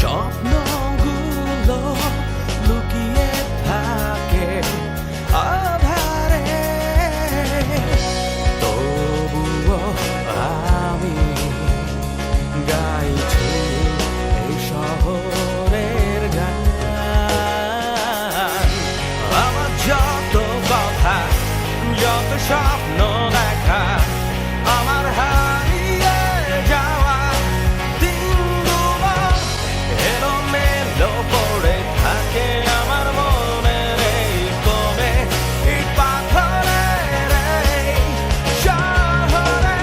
স্বপ্নগুলো লুকিয়ে থাকে আধারে, তবুও আমি গাইছি এই শহরের গান। আমার যত কথা, যত স্বপ্ন দেখা, আমার হারিয়ে যাওয়া দিনগুলো এলোমেলো পড়ে থাকে আমার মনের এই কোণে, ইট পাথরের এই শহরে।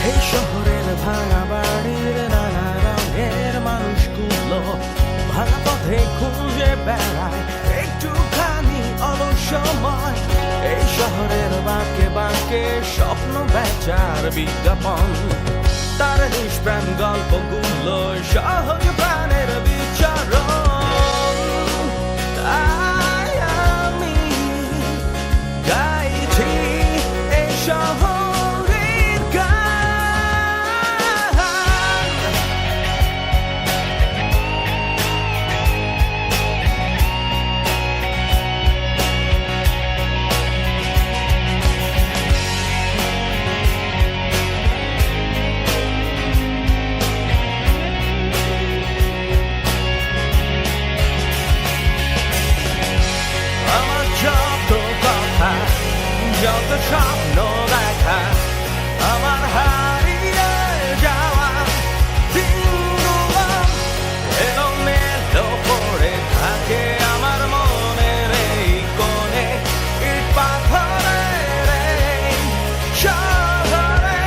এই শহরের ভাঙা বাড়ির নানা রঙের মানুষগুলো ভাঙা পথে খুঁজে বেড়ায় একটুখানি অলস সময়। এই শহরের বাঁকে বাঁকে স্বপ্ন বেচার বিজ্ঞাপন, তার নিষ্প্রাণ গল্পগুলো সহজ প্রাণের বিচরণ। তাই আমি গাইছি এই শহরের গান। আমার যত কথা, যত স্বপ্ন দেখা, আমার হারিয়ে যাওয়া দিনগুলো এলোমেলো পড়ে থাকে আমার মনের এই কোণে, ইট পাথরের এই শহরে।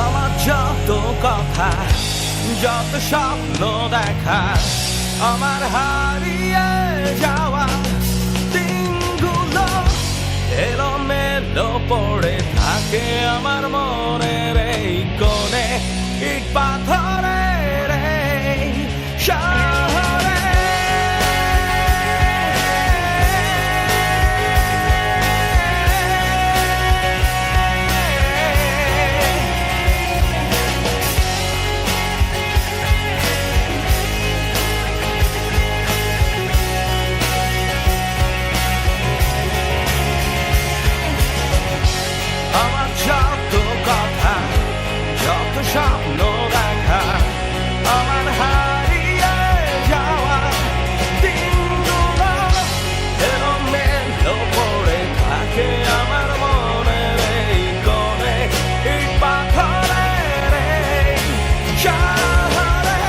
আমার যত কথা, যত স্বপ্ন দেখা, আমার হারিয়ে যাওয়া দিনগুলো এলোমেলো পড়ে থাকে আমার মনের এই কোণে, ইট পাথরের এই শহরে। আমার যত কথা, যত স্বপ্ন দেখা, আমার হারিয়ে যাওয়া দিনগুলো এলোমেলো পড়ে থাকে আমার মনের এই কোণে, ইট পাথরের এই শহরে।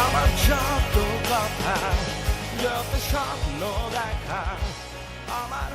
আমার যত কথা, যত স্বপ্ন দেখা, আমার